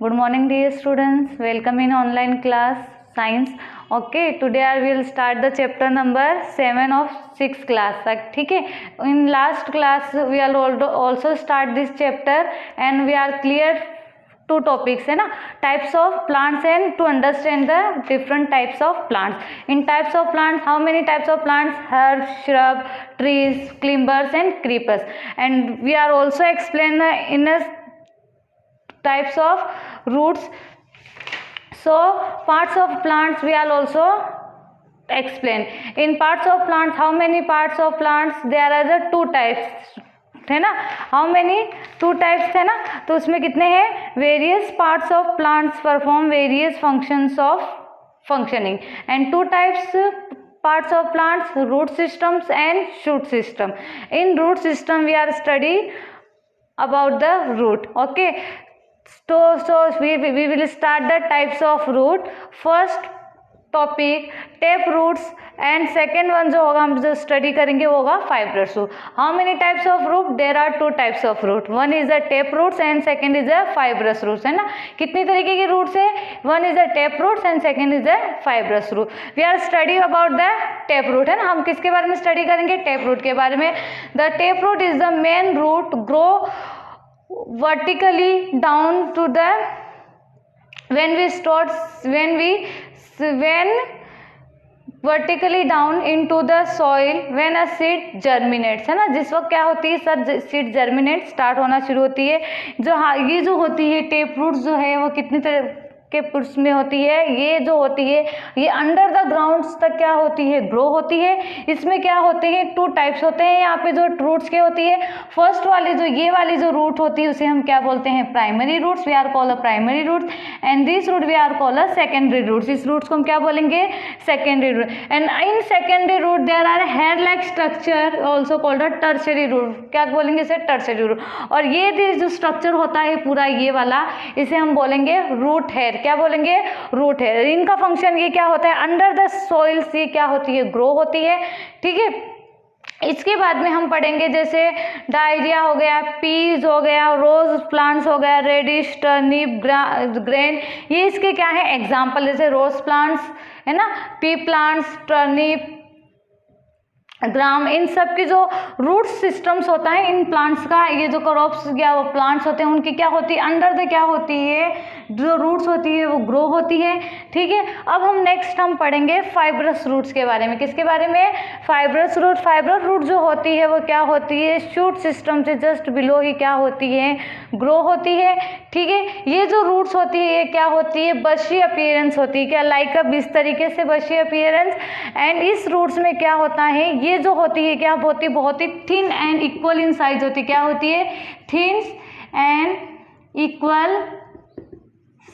Good morning, dear students. Welcome in online class science. Okay, today I will start the chapter number 7 of 6th class. ठीक है, in last class we will also start this chapter and we are clear two topics है ना, types of plants and to understand the different types of plants. In types of plants, how many types of plants? Herbs, shrub, trees, climbers and creepers. And we are also explain the inner types of roots. So parts of plants we are also explain. In parts of plants, how many parts of plants? There are the two types है ना. How many? Two types है ना. तो उसमें कितने हैं? Various parts of plants perform various functions of functioning. And two types parts of plants, root systems and shoot system. In root system we are study about the root. Okay, so we will start the types of root. First topic tap roots and second one जो होगा हम जो study करेंगे वो होगा fibrous root. How many types of root? There are two types of root. One is the tap roots and second is the fibrous roots है ना. कितनी तरीके की रूट्स है? One is the tap roots and second is the fibrous root. We are study about the tap root है ना. हम किसके बारे में स्टडी करेंगे? टेप रूट के बारे में. The tap root is the main root grow vertically down to the when vertically down into the soil when a seed germinates है ना. जिस वक्त क्या होती है? सर सीड जर्मिनेट स्टार्ट होना शुरू होती है. जो ये जो होती है टेप रूट जो है वो कितनी तरह के पुट्स में होती है? ये जो होती है ये अंडर द ग्राउंड तक क्या होती है? ग्रो होती है. इसमें क्या होते हैं? टू टाइप्स होते हैं यहाँ पे जो रूट्स के होती है. फर्स्ट वाली जो ये वाली जो रूट होती है उसे हम क्या बोलते हैं? Primary roots. We are call a primary roots and this root we are call a secondary roots. इस रूट्स को हम क्या बोलेंगे? Secondary root. And in secondary root there are hair like structure also called a tertiary root. क्या बोलेंगे इसे? Tertiary root. और ये जो स्ट्रक्चर होता है पूरा ये वाला इसे हम बोलेंगे रूट हेयर. क्या बोलेंगे? Root hair. इनका फंक्शन ये क्या होता है? अंडर द सोइल से क्या होती है? ग्रो होती है. ठीक है. इसके बाद में हम पढ़ेंगे जैसे डायरिया हो गया, पीज हो गया, रोज प्लांट्स हो गया, रेडिश, टर्निप, ग्रेन. ये इसके क्या है? एग्जाम्पल. जैसे रोज प्लांट्स है ना, पी प्लांट्स, टर्निप, ग्राम. इन सब की जो रूट सिस्टम्स होता है इन प्लांट्स का, ये जो क्रॉप्स या वो प्लांट्स होते हैं उनकी क्या होती है? अंडर द क्या होती है? जो रूट्स होती है वो ग्रो होती है. ठीक है. अब हम नेक्स्ट हम पढ़ेंगे फाइब्रस रूट्स के बारे में. किसके बारे में? Fibrous root. फाइब्रस रूट जो होती है वो क्या होती है? शूट सिस्टम से जस्ट बिलो ही क्या होती है? ग्रो होती है. ठीक है. ये जो रूट्स होती है ये क्या होती है? बशी अपीयरेंस होती है. क्या? लाइक अब इस तरीके से बशी अपीयरेंस. एंड इस रूट्स में क्या होता है? ये जो होती है क्या होती है? बहुत ही thin and equal in size होती है. क्या होती है? थिन एंड इक्वल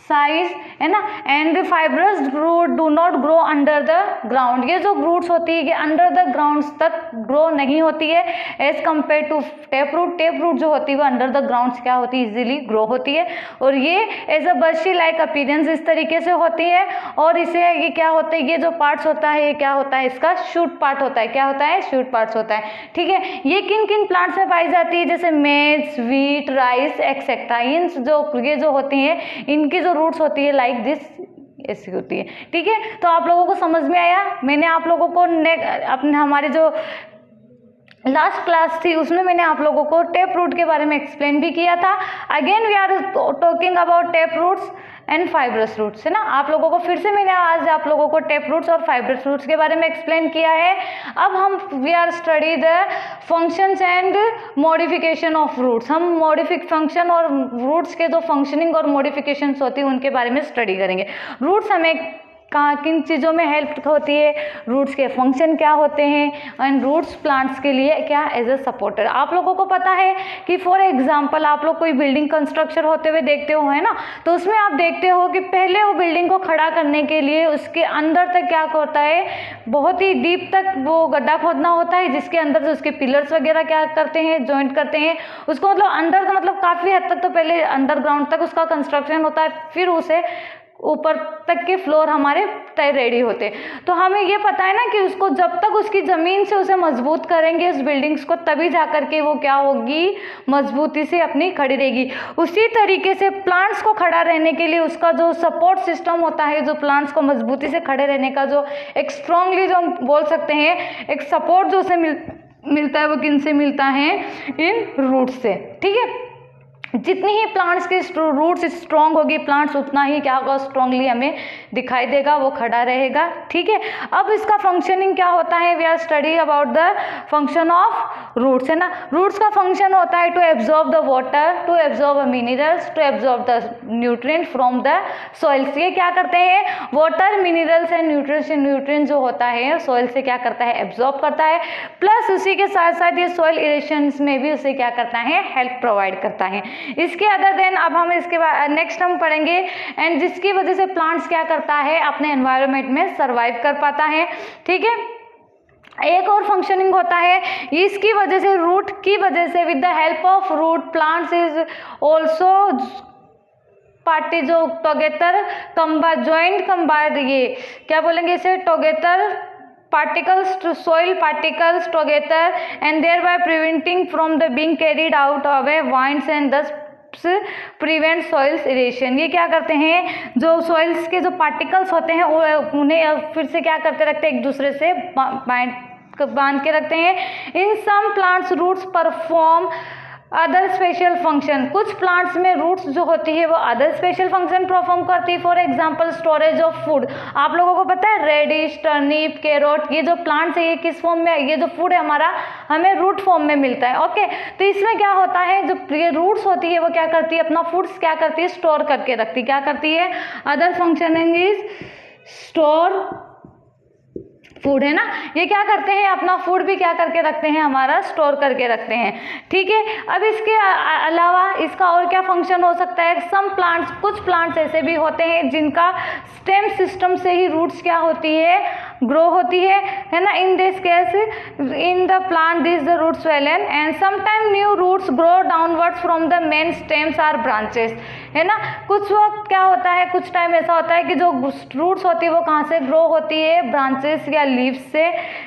साइज है ना. And the fibrous root do not grow under the ground. ये जो रूट्स होती है कि अंडर द ग्राउंड तक ग्रो नहीं होती है as compare to tap root. Tap root जो होती है वो अंडर द ग्राउंड क्या होती है? इजीली ग्रो होती है. और ये एज अ बशी लाइक अपीयरेंस इस तरीके से होती है. और इसे ये क्या होता है? ये जो पार्ट्स होता है ये क्या होता है? इसका शूट पार्ट होता है. क्या होता है? शूट पार्ट्स होता है. ठीक है. ये किन किन प्लांट्स में पाई जाती है? जैसे मेज, व्हीट, राइस एक्सेट्रा. इन ये जो होती है इनकी जो रूट्स होती है लाइक दिस ऐसी होती है. ठीक है. तो आप लोगों को समझ में आया? मैंने आप लोगों को अपने हमारे जो लास्ट क्लास थी उसमें मैंने आप लोगों को टेप रूट के बारे में एक्सप्लेन भी किया था. Again we are talking about tap roots and fibrous roots है ना. आप लोगों को फिर से मैंने आज आप लोगों को टेप रूट्स और फाइब्रस रूट्स के बारे में एक्सप्लेन किया है. अब हम we are study the functions and modification of roots. हम मॉडिफिक फंक्शन और रूट्स के जो फंक्शनिंग और मॉडिफिकेशंस होती है उनके बारे में स्टडी करेंगे. रूट्स हमें कहाँ किन चीज़ों में हेल्प होती है? रूट्स के फंक्शन क्या होते हैं एंड रूट्स प्लांट्स के लिए क्या एज अ सपोर्टर. आप लोगों को पता है कि फॉर एग्जांपल आप लोग कोई बिल्डिंग कंस्ट्रक्शन होते हुए देखते हो है ना, तो उसमें आप देखते हो कि पहले वो बिल्डिंग को खड़ा करने के लिए उसके अंदर तक क्या होता है? बहुत ही डीप तक वो गड्ढा खोदना होता है जिसके अंदर से उसके पिलर्स वगैरह क्या करते हैं? जॉइंट करते हैं उसको. मतलब अंदर तो मतलब काफ़ी हद तक तो पहले अंडरग्राउंड तक उसका कंस्ट्रक्शन होता है. फिर उसे ऊपर तक के फ्लोर हमारे रेडी होते हैं। तो हमें ये पता है ना कि उसको जब तक उसकी ज़मीन से उसे मजबूत करेंगे उस बिल्डिंग्स को, तभी जा कर के वो क्या होगी, मजबूती से अपनी खड़ी रहेगी। उसी तरीके से प्लांट्स को खड़ा रहने के लिए उसका जो सपोर्ट सिस्टम होता है, जो प्लांट्स को मजबूती से खड़े रहने का जो एक स्ट्रांगली जो हम बोल सकते हैं एक सपोर्ट जो उसे मिलता है, वो किन से मिलता है, इन रूट से। ठीक है, जितनी ही प्लांट्स की रूट्स स्ट्रॉन्ग होगी, प्लांट्स उतना ही क्या होगा, स्ट्रांगली हमें दिखाई देगा, वो खड़ा रहेगा। ठीक है, अब इसका फंक्शनिंग क्या होता है, we are study about the function of roots, है ना। रूट्स का फंक्शन होता है to absorb the water, to absorb minerals, to absorb the nutrient from the soils. ये क्या करते हैं, वाटर, मिनरल्स एंड न्यूट्रिएंट जो होता है सॉइल से क्या करता है, एब्जॉर्ब करता है, प्लस उसी के साथ साथ ये सॉइल इरेशन में भी उसे क्या करता है, हेल्प प्रोवाइड करता है। इसके अदर देन अब हम इसके बाद नेक्स्ट हम पढ़ेंगे, एंड जिसकी वजह से प्लांट्स क्या करता है, अपने एनवायरनमेंट में सरवाइव कर पाता है। ठीक है, एक और फंक्शनिंग होता है, इसकी वजह से, रूट की वजह से, with the help of root plants is also party जो टोगेदर जॉइंट कंबाइंड, ये क्या बोलेंगे इसे, टोगेदर particles to soil particles together and thereby preventing from the being carried out of a winds and thus prevent soils erosion। ये क्या करते हैं, जो soils के जो particles होते हैं उन्हें फिर से क्या करते रखते हैं, एक दूसरे से बांध के रखते हैं। In some plants roots perform other special function, कुछ प्लांट्स में रूट्स जो होती है वो अदर स्पेशल फंक्शन परफॉर्म करती है। For example storage of food, आप लोगों को पता है रेडिश, टर्निप, कैरोट, ये जो प्लांट्स है ये किस फॉर्म में, ये जो फूड है हमारा हमें रूट फॉर्म में मिलता है। ओके, तो इसमें क्या होता है, जो ये रूट्स होती है वो क्या करती है, अपना फूड्स क्या करती है, स्टोर करके रखती है। क्या करती है, other functioning is store food, है ना। ये क्या करते हैं, अपना फूड भी क्या करके रखते हैं, हमारा स्टोर करके रखते हैं। ठीक है, अब इसके अलावा इसका और क्या फंक्शन हो सकता है, सम प्लांट्स, कुछ प्लांट्स ऐसे भी होते हैं जिनका स्टेम सिस्टम से ही रूट्स क्या होती है, ग्रो होती है ना। In this case in the plant this the root swollen and sometime new roots grow downwards from the main stems or branches, है ना। कुछ वक्त क्या होता है, कुछ टाइम ऐसा होता है कि जो रूट्स होती है वो कहाँ से ग्रो होती है, ब्रांचेस या लीव्स से,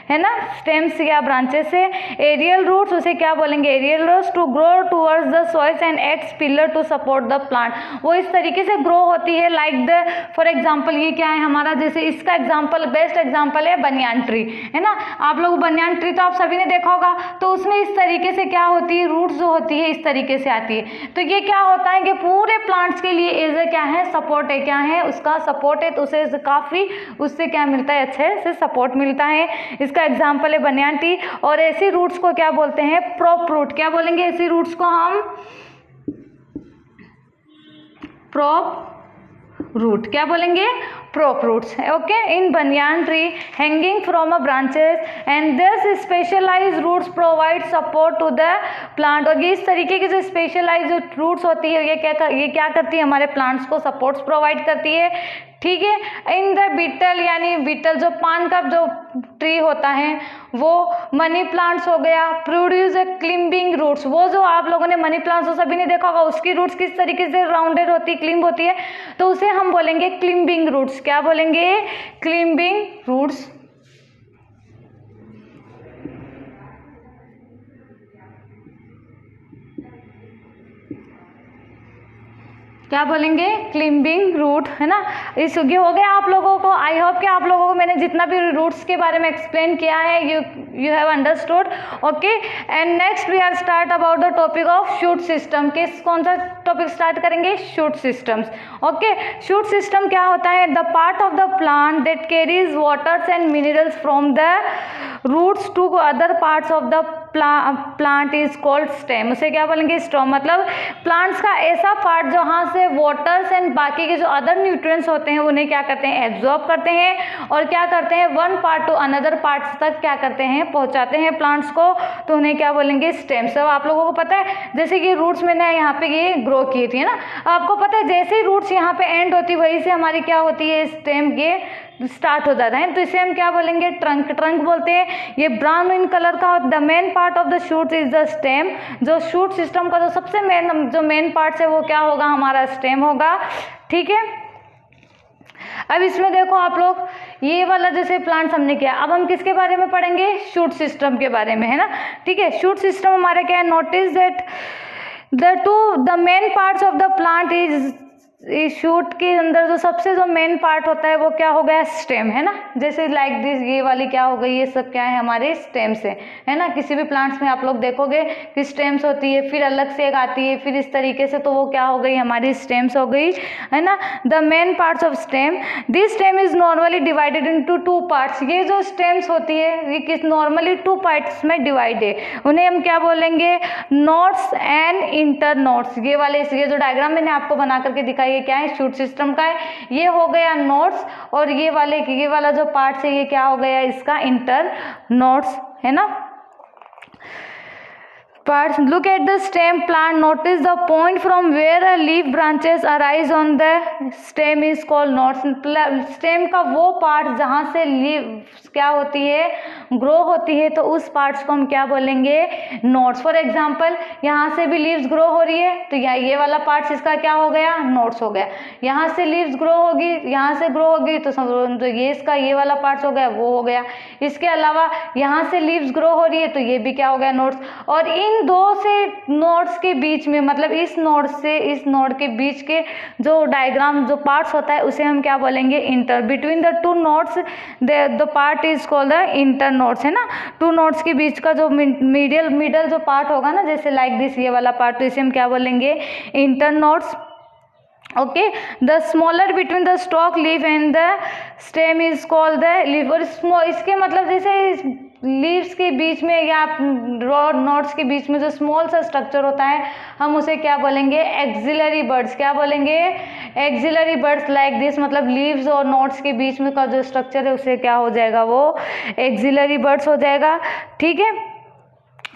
है ना, स्टेम्स या ब्रांचेस से। एरियल रूट्स, उसे क्या बोलेंगे, aerial roots to grow towards the soils and acts pillar to support the plant, वो इस तरीके से ग्रो होती है। लाइक द फॉर एग्जांपल ये क्या है हमारा, जैसे इसका एग्जांपल, बेस्ट एग्जांपल है बनियान ट्री, है ना। आप लोग बनियान ट्री तो आप सभी ने देखा होगा, तो उसमें इस तरीके से क्या होती है, रूट्स जो होती है इस तरीके से आती है। तो ये क्या होता है कि पूरे प्लांट्स के लिए एज ए क्या है, सपोर्ट है, क्या है उसका सपोर्ट है, तो उसे काफ़ी उससे क्या मिलता है, अच्छे से सपोर्ट मिलता है। इसका एग्जांपल है बनियान ट्री। और ऐसी रूट्स को क्या बोलते हैं, प्रॉप रूट। क्या बोलेंगे ऐसी रूट्स को हम, प्रॉप रूट। क्या बोलेंगे, prop roots. Okay, in banyan tree hanging from a branches and this specialize roots provide support to the plant. और ये इस तरीके की जो स्पेशलाइज जो रूट्स होती है ये क्या करती है, हमारे प्लांट्स को सपोर्ट्स प्रोवाइड करती है। ठीक है, इन द बीटल, यानी बीटल जो पान का जो ट्री होता है, वो मनी प्लांट्स हो गया, प्रोड्यूस ए क्लिम्बिंग रूट्स। वो जो आप लोगों ने मनी प्लांट्स तो सभी ने देखा होगा, उसकी रूट्स किस तरीके से राउंडेड होती है, क्लिम्ब होती है, तो उसे हम बोलेंगे क्लिम्बिंग रूट्स। क्या बोलेंगे, क्लिम्बिंग रूट्स। क्या बोलेंगे, क्लिम्बिंग रूट, है ना। इस ये हो गया आप लोगों को। आई होप कि आप लोगों को मैंने जितना भी रूट्स के बारे में एक्सप्लेन किया है you have understood. Okay, and next we are start about the topic of shoot system. कौन सा टॉपिक स्टार्ट करेंगे, shoot systems. Okay, shoot system क्या होता है, the part of the plant that carries waters and minerals from the roots to other parts of the plant is called stem. उसे क्या बोलेंगे, stem. मतलब प्लांट्स का ऐसा पार्ट जहाँ से वाटर्स एंड बाकी के जो अदर न्यूट्रिएंट्स होते हैं उन्हें क्या करते हैं, एब्जॉर्ब करते हैं और क्या करते हैं, one part two another parts तक क्या करते हैं, पहुंचाते हैं प्लांट्स को, तो उन्हें क्या बोलेंगे, स्टेम। सब आप लोगों को पता है, जैसे कि रूट्स मैंने यहाँ पे ये ग्रो की थी ना, आपको पता है जैसे ही रूट्स यहाँ पे एंड होती वहीं से हमारी क्या होती है, स्टेम ये स्टार्ट हो जाता है। तो इसे हम क्या बोलेंगे, ट्रंक। ट्रंक बोलते हैं। ये ब्राउन इन कलर का, the main part of the shoot is the stem. जो शूट सिस्टम का जो सबसे मेन पार्ट है वो क्या होगा, हमारा स्टेम होगा। ठीक है, अब इसमें देखो आप लोग, ये वाला जैसे प्लांट हमने किया, अब हम किसके बारे में पढ़ेंगे, शूट सिस्टम के बारे में, है ना। ठीक है, शूट सिस्टम हमारा क्या है, notice that the main parts of the plant is shoot के अंदर जो मेन पार्ट होता है वो क्या हो गया, स्टेम, है ना। जैसे लाइक दिस, ये वाली क्या हो गई, ये सब क्या है, हमारे स्टेम्स है ना। किसी भी प्लांट्स में आप लोग देखोगे कि स्टेम्स होती है, फिर अलग से एक आती है, फिर इस तरीके से, तो वो क्या हो गई, हमारी स्टेम्स हो गई, है ना। The main parts of stem, this stem is normally divided into 2 parts. ये जो स्टेम्स होती है ये किस नॉर्मली 2 पार्ट्स में डिवाइड है, उन्हें हम क्या बोलेंगे, नोड्स एंड इंटर नोड्स। ये वाले, ये जो डायग्राम मैंने आपको बना करके दिखाई, ये क्या है, शूट सिस्टम का है। ये हो गया नोड्स, और ये वाला जो पार्ट है ये क्या हो गया, इसका इंटर नोड्स, है ना। Parts. Look at the stem plant. Notice the point from where a leaf branches arise on the stem is called nodes. Stem का वो पार्ट जहाँ से लीव्स क्या होती है, ग्रो होती है, तो उस पार्ट्स को हम क्या बोलेंगे, नोड्स। फॉर एग्जाम्पल, यहाँ से भी लीव्स ग्रो हो रही है, तो ये वाला पार्ट इसका क्या हो गया, नोड्स हो गया। यहाँ से लीव्स ग्रो होगी, यहाँ से ग्रो होगी, तो ये इसका ये वाला पार्ट हो गया, वो हो गया। इसके अलावा यहाँ से लीव्स ग्रो हो रही है, तो ये भी क्या हो गया, नोड्स। और इन 2 से नोड्स के बीच में, मतलब इस नोड से इस नोड के बीच के जो डायग्राम, जो पार्ट्स होता है, उसे हम क्या बोलेंगे, inter. Between the 2 nodes the part is called the inter nodes, है ना। 2 नोड्स के बीच का जो मिडल जो पार्ट होगा ना, जैसे लाइक दिस, ये वाला पार्ट, तो इसे हम क्या बोलेंगे, inter nodes. Okay, the smaller between the stock leaf and the stem is called the leaf. और इसके मतलब जैसे लीव्स के बीच में या नोड्स के बीच में जो स्मॉल सा स्ट्रक्चर होता है, हम उसे क्या बोलेंगे, एक्सिलरी बर्ड्स। क्या बोलेंगे, एक्सिलरी बर्ड्स लाइक दिस। मतलब लीव्स और नोड्स के बीच में का जो स्ट्रक्चर है उसे क्या हो जाएगा, वो एक्सिलरी बर्ड्स हो जाएगा। ठीक है,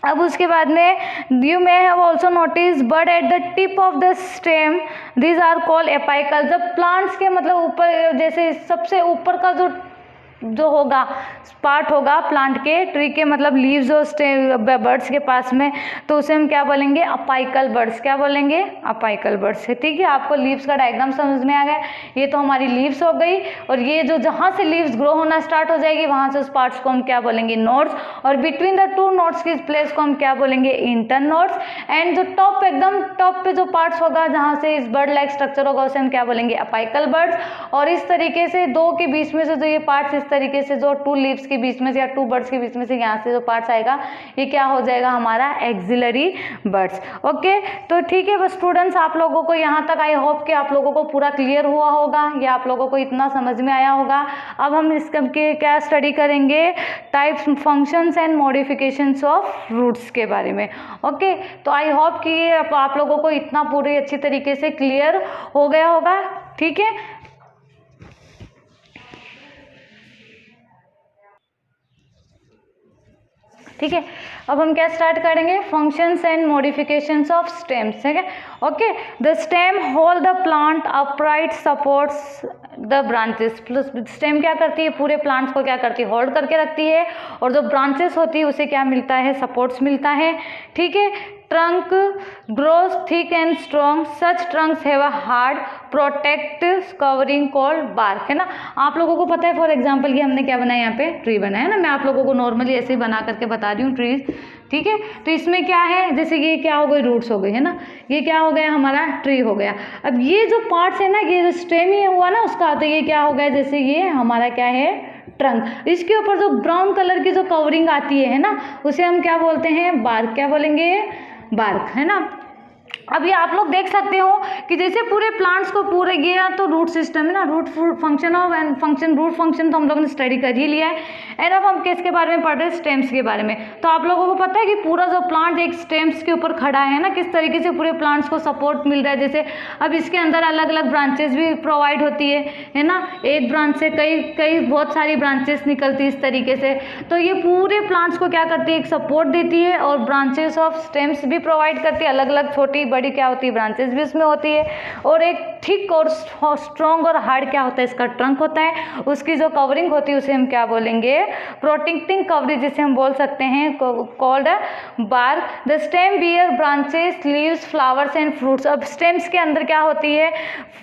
अब उसके बाद में you may have also notice bud at the tip of the stem, these are called apical. जब प्लांट्स के मतलब ऊपर, जैसे सबसे ऊपर का जो होगा पार्ट होगा प्लांट के, ट्री के, मतलब लीव्स और बर्ड्स के पास में, तो उसे हम क्या बोलेंगे, अपाइकल बर्ड्स। क्या बोलेंगे, अपाइकल बर्ड्स है। ठीक है, आपको लीव्स का डायग्राम समझ में आ गया। ये तो हमारी लीव्स हो गई, और ये जो जहाँ से लीव्स ग्रो होना स्टार्ट हो जाएगी, वहाँ से उस पार्ट्स को हम क्या बोलेंगे, नोड्स। और बिटवीन द 2 नोड्स की प्लेस को हम क्या बोलेंगे, इंटर नोड्स। एंड जो टॉप, एकदम टॉप पे जो पार्ट्स होगा, जहाँ से इस बर्ड लाइक स्ट्रक्चर होगा, उसे हम क्या बोलेंगे, अपाइकल बर्ड्स। और इस तरीके से 2 के बीच में से जो ये पार्ट्स, इस तरीके से जो 2 लीव्स के बीच में से या 2 बर्ड्स के बीच में से यहाँ से जो पार्ट्स आएगा, ये क्या हो जाएगा, हमारा एक्सिलरी बर्ड्स। ओके, तो ठीक है बस स्टूडेंट्स, आप लोगों को यहाँ तक आई होप कि आप लोगों को पूरा क्लियर हुआ होगा, या आप लोगों को इतना समझ में आया होगा। अब हम इसके क्या स्टडी करेंगे, types, functions and modifications of roots के बारे में। ओके, तो आई होप कि ये आप लोगों को इतना पूरी अच्छी तरीके से क्लियर हो गया होगा। ठीक है, ठीक है, अब हम क्या स्टार्ट करेंगे, functions and modifications of stems. ठीक है, okay, the stem hold the plant upright, supports the branches. Stem क्या करती है, पूरे प्लांट्स को क्या करती है, होल्ड करके रखती है, और जो ब्रांचेस होती है उसे क्या मिलता है, सपोर्ट्स मिलता है। ठीक है, trunk grows thick and strong, such trunks have a hard protect covering called bark, है ना। आप लोगों को पता है, फॉर एग्जांपल ये हमने क्या बनाया, यहाँ पे ट्री बनाया है ना। मैं आप लोगों को नॉर्मली ऐसे ही बना करके बता रही हूँ ट्रीज। ठीक है, तो इसमें क्या है, जैसे ये क्या हो गई, रूट्स हो गई, है ना। ये क्या हो गया, हमारा ट्री हो गया। अब ये जो पार्ट्स है ना, ये जो स्टेम ही हुआ ना उसका, तो ये क्या हो गया, जैसे ये हमारा क्या है, ट्रंक। इसके ऊपर जो ब्राउन कलर की जो कवरिंग आती है ना, उसे हम क्या बोलते हैं, बार्क। क्या बोलेंगे, बार्क, है ना। अब ये आप लोग देख सकते हो कि जैसे पूरे प्लांट्स को पूरे, ये तो रूट सिस्टम है ना, root function of and function, root function तो हम लोगों ने स्टडी कर ही लिया है। एंड अब हम किसके बारे में पढ़ रहे हैं, स्टेम्स के बारे में। तो आप लोगों को पता है कि पूरा जो प्लांट एक स्टेम्स के ऊपर खड़ा है ना, किस तरीके से पूरे प्लांट्स को सपोर्ट मिल रहा है। जैसे अब इसके अंदर अलग अलग ब्रांचेस भी प्रोवाइड होती है ना। एक ब्रांच से कई बहुत सारी ब्रांचेस निकलती है इस तरीके से। तो ये पूरे प्लांट्स को क्या करती है, एक सपोर्ट देती है, और ब्रांचेस ऑफ स्टेम्स भी प्रोवाइड करती है। अलग अलग छोटी बड़ी क्या होती है, ब्रांचेस भी उसमें होती है। और एक थिक और स्ट्रॉन्ग और हार्ड क्या होता है, इसका ट्रंक होता है, उसकी जो कवरिंग होती है उसे हम क्या बोलेंगे, प्रोटेक्टिंग कवरेज जिसे हम बोल सकते हैं, called bark. The stem bear branches, leaves, flowers and fruits. अब स्टेम्स के अंदर क्या होती है,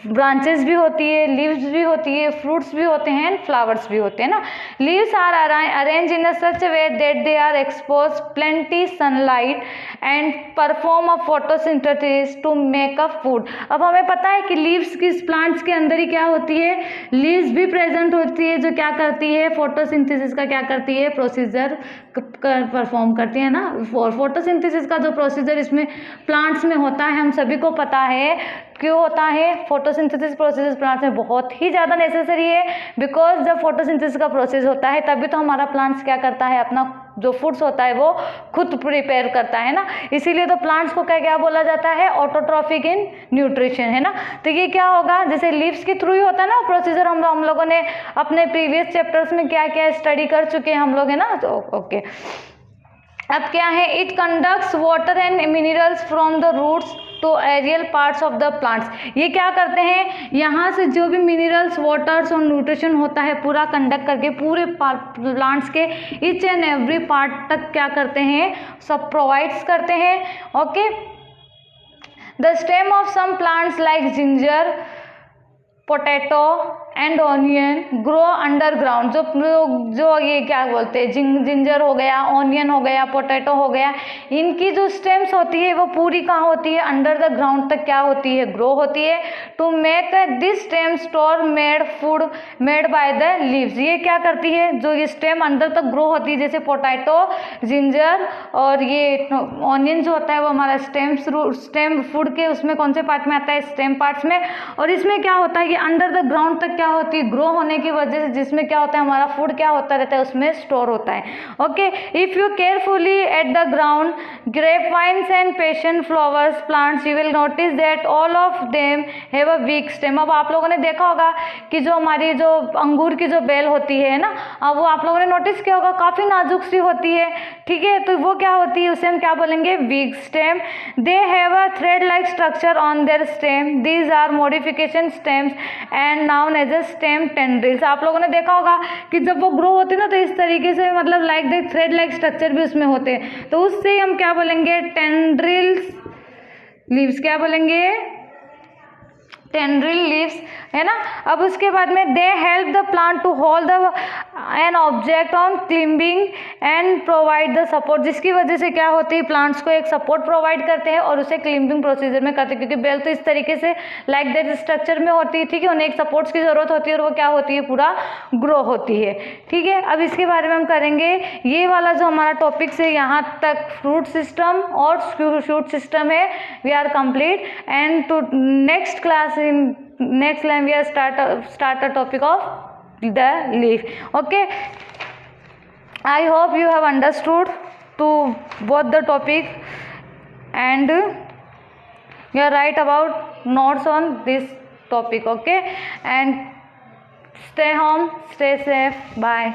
ब्रांचेस भी होती है, लीव्स भी होती है, फ्रूट्स भी होते हैं एंड फ्लावर्स भी होते हैं ना। Leaves are arrange in such way that they are expose plenty sunlight and perform a photosynthesis to make a food. अब हमें पता है कि लीव्स की प्लांट्स के अंदर ही क्या होती है, लीव्स भी प्रेजेंट होती है जो क्या करती है, फोटोसिंथेसिस का क्या करती है, प्रोसीजर परफॉर्म करती है ना। फोटोसिंथेसिस का जो प्रोसीजर इसमें प्लांट्स में होता है हम सभी को पता है क्यों होता है। फोटोसिंथेसिस प्रोसेस प्लांट्स में बहुत ही ज़्यादा नेसेसरी है, बिकॉज जब फोटोसिंथेसिस का प्रोसेस होता है तभी तो हमारा प्लांट्स क्या करता है, अपना जो फूड्स होता है वो खुद प्रिपेयर करता है ना। इसीलिए तो प्लांट्स को क्या क्या बोला जाता है, ऑटोट्रॉफिक इन न्यूट्रिशन, है ना। तो ये क्या होगा, जैसे लीव्स के थ्रू ही होता है ना प्रोसीजर, हम लोगों ने अपने प्रीवियस चैप्टर्स में क्या क्या स्टडी कर चुके हैं हम लोग, है ना। तो ओके, अब क्या है, it conducts water and minerals from the roots to aerial parts of the plants. ये क्या करते हैं, यहाँ से जो भी मिनरल्स, वाटर्स और न्यूट्रिशन होता है पूरा कंडक्ट करके पूरे प्लांट्स के ईच एंड एवरी पार्ट तक क्या करते हैं, सब प्रोवाइड्स करते हैं। Okay, the stem of some plants like ginger, potato and onion grow underground. जो ये क्या बोलते हैं, जिंजर हो गया, ऑनियन हो गया, पोटैटो हो गया, इनकी जो स्टेम्स होती है वो पूरी कहाँ होती है, अंडर द ग्राउंड तक क्या होती है, ग्रो होती है। To make this stem store made food made by the leaves. ये क्या करती है, जो ये स्टेम अंदर तक ग्रो होती है, जैसे पोटैटो, जिंजर और ये ऑनियन जो होता है वो हमारा स्टेम फूड के उसमें कौन से पार्ट में आता है, स्टेम पार्ट्स में। और इसमें क्या होता है, अंडर द ग्राउंड तक क्या होती है, ग्रो होने की वजह से, जिसमें क्या होता है हमारा फूड क्या होता रहता है, उसमें स्टोर होता है। Okay, if you carefully at the ground grape vines and passion flowers plants you will notice that all of them have a weak stem. अब आप लोगों ने देखा होगा कि जो हमारी जो अंगूर की जो बेल होती है ना, अब वो आप लोगों ने नोटिस किया होगा काफी नाजुक सी होती है, ठीक है। तो वो क्या होती है, उसे हम क्या बोलेंगे, weak stem. They have a thread like structure on their stem, these are modification stems and known as a stem tendrils. आप लोगों ने देखा होगा कि जब वो ग्रो होते हैं ना तो इस तरीके से मतलब like the thread like structure भी उसमें होते हैं, तो उससे हम क्या बोलेंगे, टेंड्रिल्स लीव्स, क्या बोलेंगे, टेंड्रिल लीव्स, है ना। अब उसके बाद में they help the plant to hold the an object on climbing and provide the support, जिसकी वजह से क्या होती है, प्लांट्स को एक सपोर्ट प्रोवाइड करते हैं और उसे क्लिम्बिंग प्रोसीजर में करते हैं, क्योंकि बेल तो इस तरीके से लाइक दैट स्ट्रक्चर में होती है, ठीक है। उन्हें एक सपोर्ट्स की जरूरत होती है और वो क्या होती है, पूरा ग्रो होती है, ठीक है। अब इसके बारे में हम करेंगे, ये वाला जो हमारा टॉपिक से यहाँ तक फ्रूट सिस्टम और शूट सिस्टम है, we are complete. And to next class, in next line we are start a topic of the leaf. Okay, I hope you have understood to both the topic and you are right about notes on this topic. Okay, and stay home, stay safe, bye.